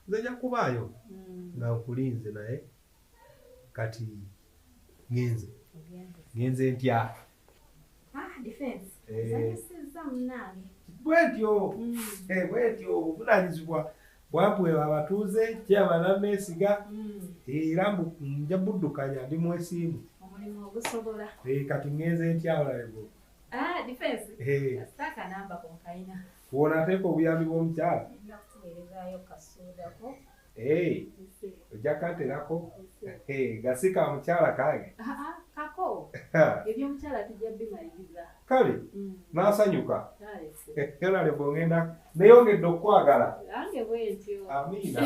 nze nja kubaayo nga nkulinze naye kati ngenze ntya bwetyo obuvunanyizibwa bwampuwe abatuuze kyabana neesiga era nja buddukanya ndi mwesimbu kati ngenze ntya olabego woonateeka obuyambi bw'omukyala ojja kanterako gasika mukyala kange kale naasanyuka olale bwongenda neyongedde okukwagala amiina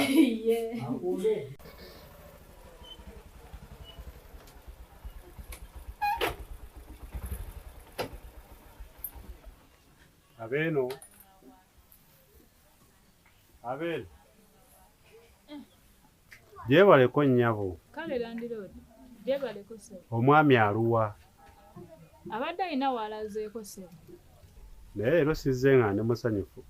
abeeno abeeno jebaleko nnyabo kale landiroodi jebaleko sebo omwami aluwa abadde alina waalazeeko sebo naye leero sizze nga ndi musanyufu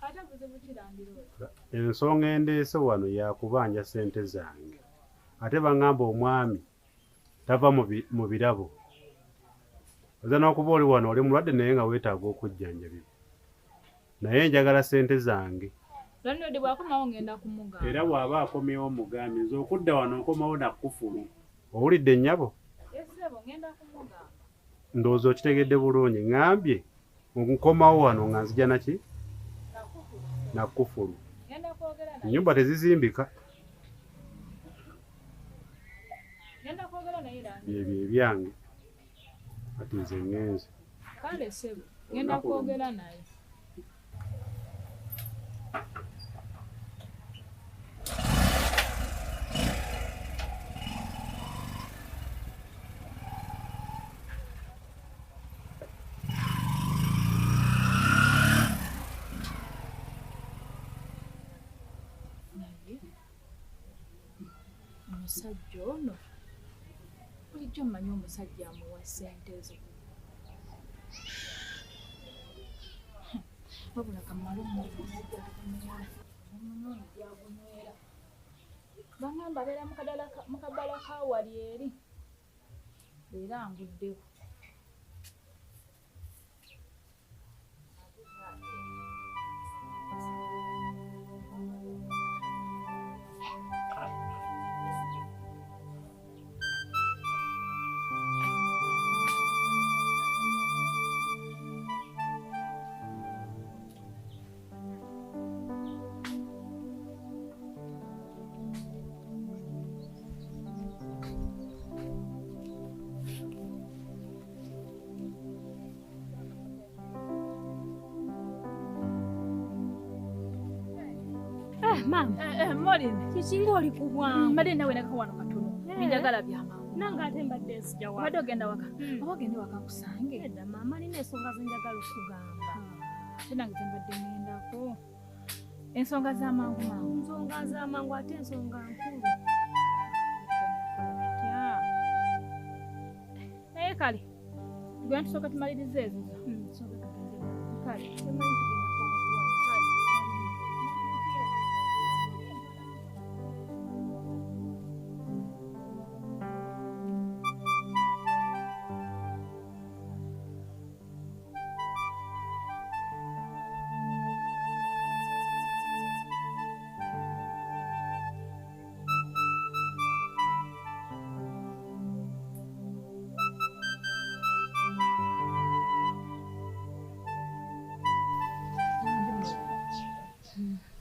ate buzibu ki landiroodi ensonga endeese wano yakubanja ssente zange ate baŋŋamba omwami tava mu birabo oza n'okuba oli wano oli mulwadde naye nga weetaaga okujjanjabibwa naye njagala ssente zange landiroodi bw'akomawo ngenda kumugamba era bw'aba akomyewo omugambi nze okudda wano nkomawo nakkufulu owulidde nnyabo sebo ngenda kumugamba ndowooza okitegedde bulungi ŋŋambye nkomawo wano nga nzija naki nakkufulu ennyumba tezizimbika byebyo ebyange kati nze ŋŋenze kale sebo ngenda kwogera naye omusajja ono bulijjo mmanyi omusajja amuwa ssente zo wabula kamala omunonjagunywera baŋŋamba abeera mu kabala kawali eri era anguddewo Mama, Moline, kiki oli ku bwangu? mbadde nawe nako wano katono njagala byamangu Nange ate mbadde nsijja waka. obadde ogenda waka oba ogende waka kusange Edda maama nina ensonga ze njagala okugamba. ate nange zembadde ngendako ensonga z'amangu mangu Nsonga z'amangu ate ensonga nkulu. naye kale tugenda tusooka tumaliriza ezo Nsonga tugende. kale Temanyi tugenda kwanguwa.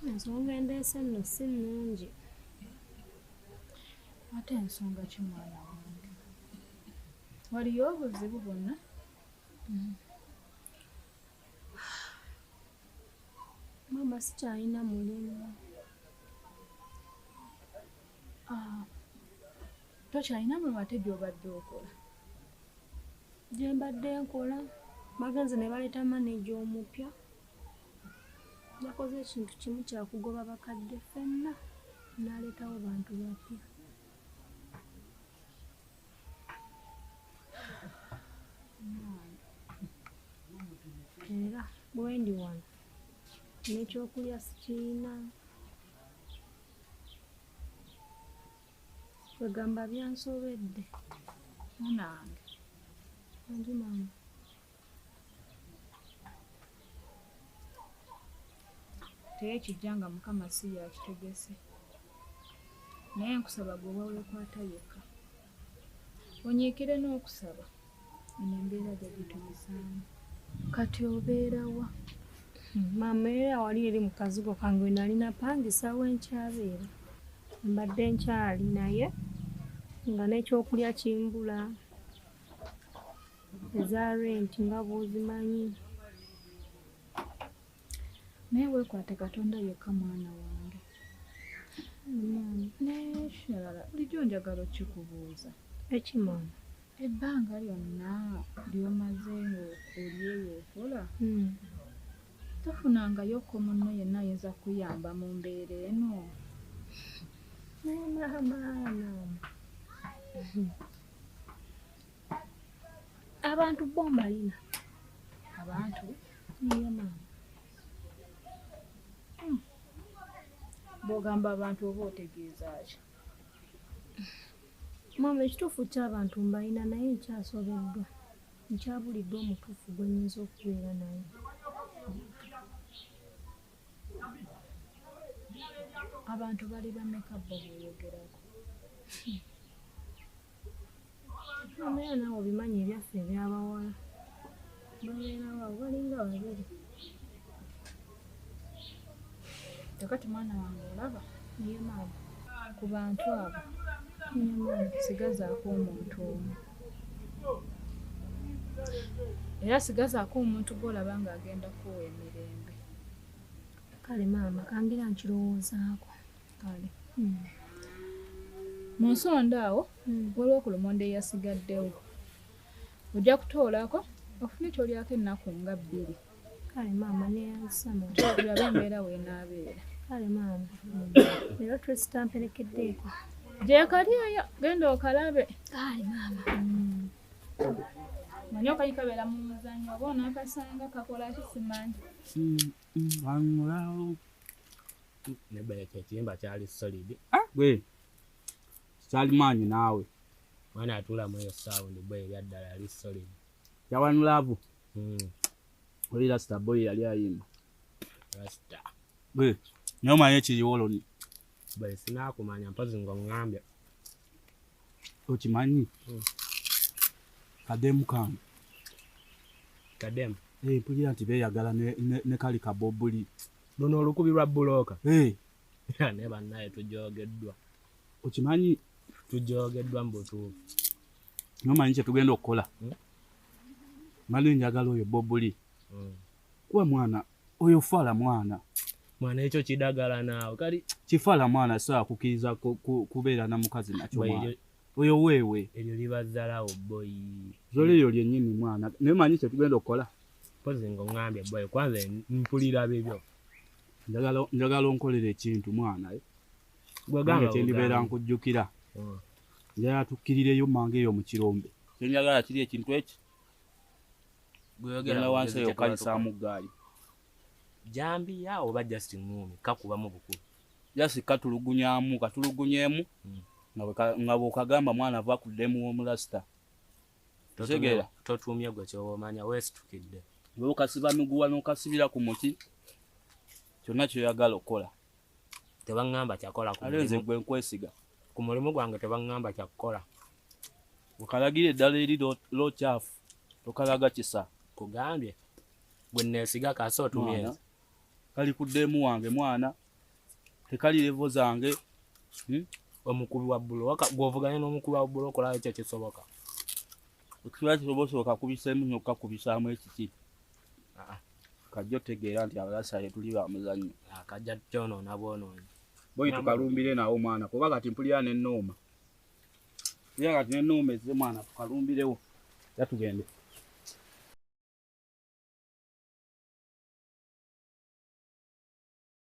Ensonga endeese nno si nnungi. ate ensonga ki mwana wange waliyo obuzibu bwonna Maama sikyalina mulimu. tokyalina mulimu ate gy'obadde okola Gye mbadde nkola bagenze ne baleeta maneja omupya. Yakoze ekintu kimu kyakugoba bakadde ffenna n'aleetawo bantu bapya. Era bwe ndi wano n'ekyokulya sikirina. kwegamba byansobedde. Munange. Anti maama. Tekijja nga Mukama si yakitegese. Naye nkusaba gwe oba weekwata yekka. Onyiikire n'okusaba. Eno embeera gyagituyisaamu. Kati obeera wa? Maama era wali eri mu kazigo kange we nali napangisa w'enkyabeera. Mbadde nkyali naye nga n'ekyokulya kimbula. Eza renti nga bw'ozimanyi. Naye weekwate Katonda yekka mwana wange. N'ekirala bulijjo njagala okikubuuza. Eki maama? Ebbanga lyonna ly'omaze ng'oli eyo okola tofunangayokko munno yenna ayinza kuyamba mu mbeera eno? Naye maama abantu bombalina. Abantu? Niyo maama. Bw'ogamba abantu oba otegeeza ki? Maama ekituufu ky'abantu mbalina naye nkyasobeddwa. Nkyabuliddwa omutuufu gwe nnyinza okubeera naye. Abantu bali bameka bo bweyogerako? Maama era naawe obimanyi ebyaffe eby'abawala. Babeerawo abo balinga babiri. Kakati mwana wange olaba? Niyo maama. Ku bantu abo Niyo maama. sigazaako omuntu omu. Era sigazaako omuntu gw'olaba ng'agenda kuwa emirembe. Kale maama kangira nkirowoozaako. Kale. Mu nsonda awo waliwo ku lumonde eyasigaddewo. Ojja kutoolako ofune ky'olyako ennaku nga 2. Kale maama neyansama. Tulabe embeera weenaabeera. Kale maama. Leero Tristan mperekeddeeko. Gyekali eyo genda okalabe. Kale maama. Manyi okanyi kabeera mu muzannyo oba onaakasanga kakola ki simanyi. Wangulawo. Nebba ekiyimba kyali solid. Gwe. Kyali maanyi naawe. Mwana atulamu eyo sound bwe erya ddala ali solid. Yawanulavu. Oli Rasta boy yali ayimba. Rasta. Gwe. Nyomanyi ekiyiwoloni. Bwe sinaakumanya mpozi ng'oŋŋambye. Okimanyi? Kademu kange. Kademu? Mpulira nti beeyagala ne kali kabobuli. Luno olukubi lwa bulooka? Ne bannaye tujoogeddwa. Okimanyi? Tujoogeddwa mu butuufu. Nomanyi kye tugenda okukola? Mali njagala oyo bobuli. Kuba mwana, oyo faala mwana. Mwana ekyo kidagala naawe. Kali kifaala mwana saa kukkiriza kubeera na mukazi nakyo mwana. Oyo weewe. Eryo libazzalawo boy. Zole eyo lyennyini mwana. Naye manyi kye tugenda okukola? Mpozi ng'oŋŋambye boy. Kwanza mpulira bibyo. Njagala onkolera ekintu mwana. Gwagamba kyendibeera nkujjukira. Njagala tukkirireyo mmange eyo mu kirombe. Kyenjagala kiri ekintu eki. Gweyogera wansi eyo kalisaamu ggaali. Jambiya oba just ngumi kakubamu bukulu. Just katulugunyemu nga bw'okagamba mwana ava ku ddemu w'omulasta. Totegera totuumye gwe ky'omanya weesitukidde. Bwe okasiba miguwa n'okasibira ku muti kyonna kyoyagala okukola. Tebaŋŋamba kyakola ku mulimu. Nze gwe nkwesiga. Ku mulimu gwange tebaŋŋamba kyakukola. Okalagire eddala eri lw'okyafu tokalaga kisa. Kugambye gwe neesiga kaasi otumye. Kali ku ddemu wange mwana. Tekali levo zange. Omukubi wa bulooka gw'ovuganya n'omukubi wa bulooka olaba ekyo kisoboka. Ekiba kisoboka kubisemu n'okakubisaamu ekiki. Kajja otegeera nti abalasale tuli ba muzannyo. Kajja kyonoona bwonoonyi. Boyi tukalumbire nawo mwana kuba kati mpulira n'ennooma. Mpulira kati n'ennooma ezze mwana tukalumbirewo. Yatugende.